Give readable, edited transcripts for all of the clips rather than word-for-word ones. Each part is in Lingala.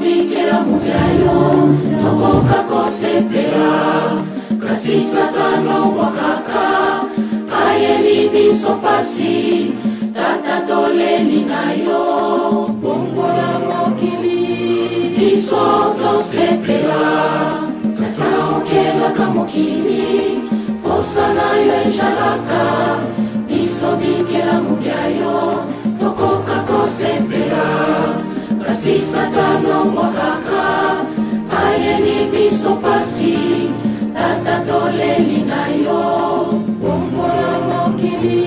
bikela mugayo tokoka kosepela kasi satano wakaka ayeli biso pasi tata toleli nayo bongola mokili biso tosepela tata okelaka mokili posana yo ejalaka biso bikela mugayo tokoka kosepela kasi satano wakaka ayeli biso pasi tata toleli nayo bongola mokili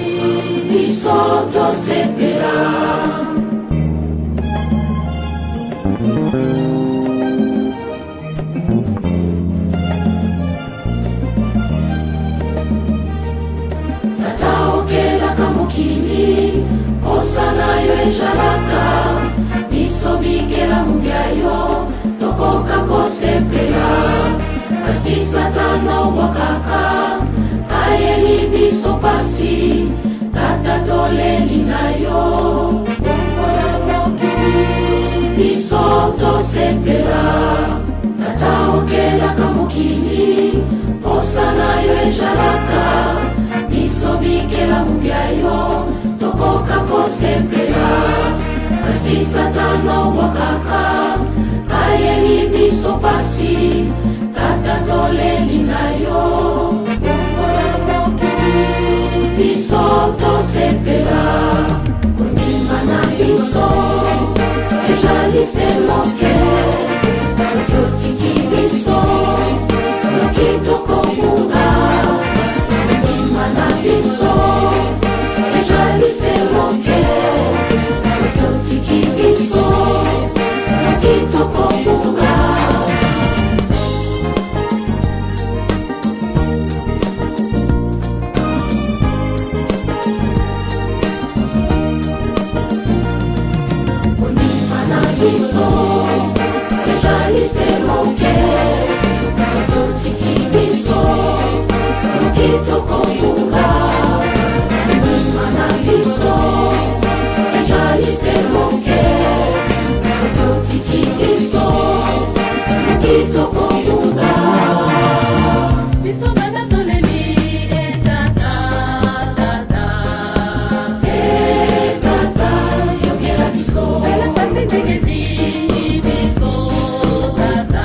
biso tosepela tata okelaka mokili osana yo ejalaka biso bikela mugayo tokoka kosepela kasi satano wakaka ayeli biso pasi tata toleli nayo bongola mokili biso tosepela tata okelaka mokili osana yo ejalaka biso bikela mugayo tokoka kosepela kasi satano wakaka ayeli biso pasi tata toleli nayo bongola mokili biso tosepela kondima na biso ejalise moke soki otiki biso loki tokomunga kondima na biso ejalise moke soki otiki biso loki tokomunga biso ejalise moke soki otiki biso loki tokomunga kondima na biso ejalise moke soki otiki biso loki tokomunga biso bana toleli etata tata etata yokela biso pasi tegezi biso tata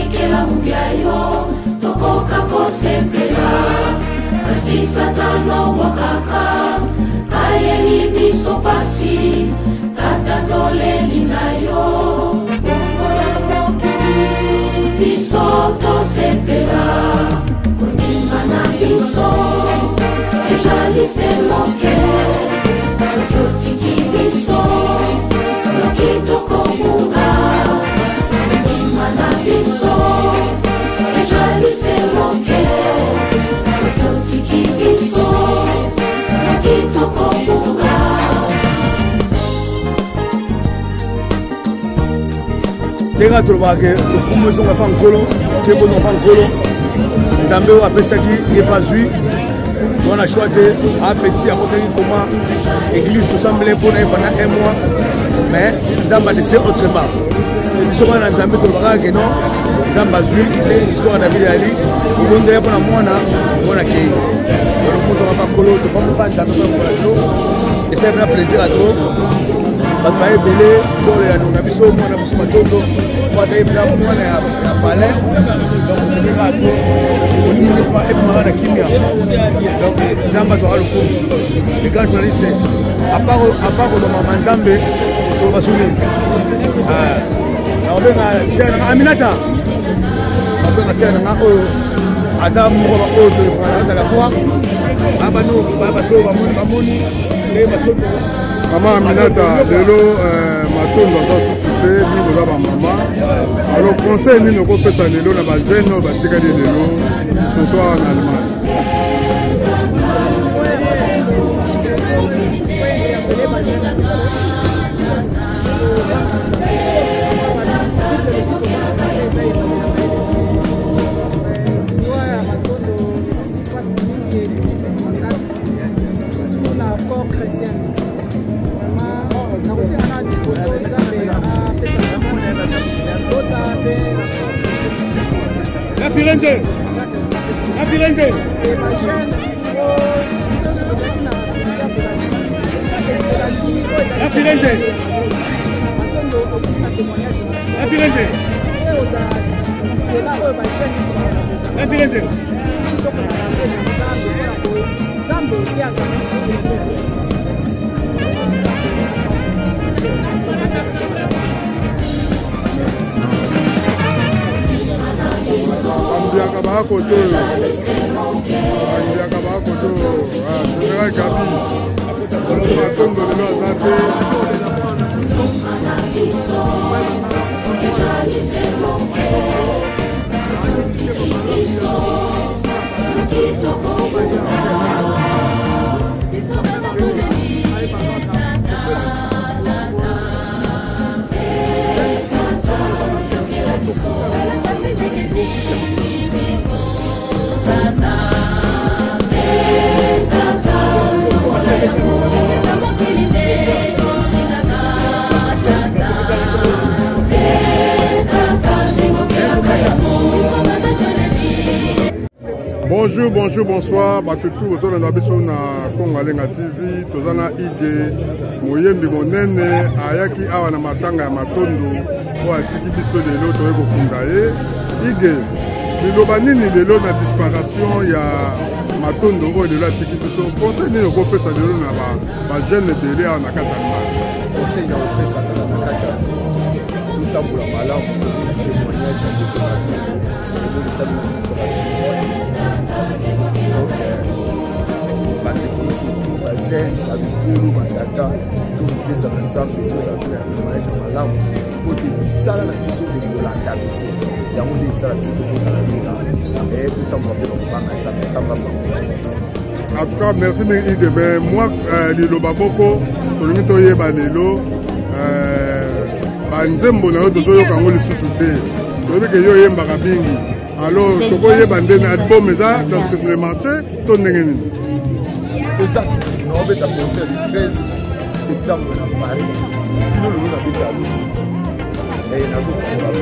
sekela mubiayo tokoka kosepela kasi satana wakaka ayeli biso pasi tata toleli nayo bongola mokili biso tosepela kondima na biso ejalise moke soki otiki biso loki tokobuka kondima na biso ejalise moke soki otiki biso loki tokobuka. Denga tulobake okumu zonga pa nkolo tembo zonga pa nkolo nzambe oyo apesaki ye bazwi wana choix te apeti akotaki koma église tosambele mpona ye pendant 1 mois mais nzambe adese autrement biso wana na nzambe tolobakaka ke non nzambe azwi nde histoire ya david ali obondela mpona mwana kei okumu zonga pa nkolo tofambo mpa nzambe mpa nkolo to esali mpena plaisir a to bato bayebele tolela na biso mwana biso matondo watayebela mwana ya palais donc osebeka to olimoni epimaka na kimia donc nzambe azwaka lokumu les grands journalistes apart kolomama nzambe toloba soni naobenga sere nanga aminata naobenga sere nanga oyo aza moko oyo tolefangaatala kwa bato bamoni nde batondo Maman Aminata, lelo matondo aza susu te bino za ba mama. Alors conseil nini okopesa lelo na ba jeune batikali lelo surtout en Allemagne. La Firenze! La Firenze! La Firenze! La Firenze! La Firenze! Ambiaka ba koto. Ambiaka ba koto. Général Gabi. Matondo lelo azate. Bonjour, bonsoir. Batutu, vous êtes na Congo Alenga TV. Tozana Ige, Moyembi Monene, Ayaki awa na matanga ya matondo. O atiki biso lelo toyeko kundaye. Ige, biloba nini lelo na disparition ya matondo o lelo atiki biso. Conseil nini okopesa lelo na ba jeune belé awa na Katanga. Conseil na opesa na Katanga. Tutambula malamu témoignage de Katanga. bandeko surtout bajeune babikulu batata topesaka nzambe tozala témoignage ya malamu po te misala na biso ekolanda biso yango nde esala biso tokotala lela totambola mpe bakobanga nzambe En tout cas, merci Ige. Mais moi, liloba boko, tolingi toyeba lelo, banzembo na yo tozoyoka ngo lisusu te. Toyebi ke yo yembaka mingi. Alors, tokoyeba ndenge album eza dans ce marché, to ndenge nini? eza toujours na obeta concert le 13 septembre na Paris. Tino lelo na beta musique. Nazotambola mpe.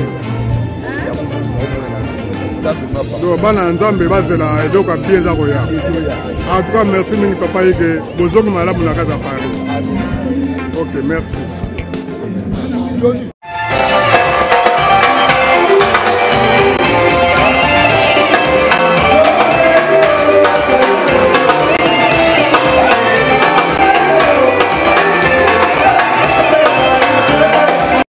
Donc, bana nzambe bazela eloko ya bien eza koya. En tout cas, merci mingi papa Ige. Bozoki malamu na kati ya Paris. Ok, merci.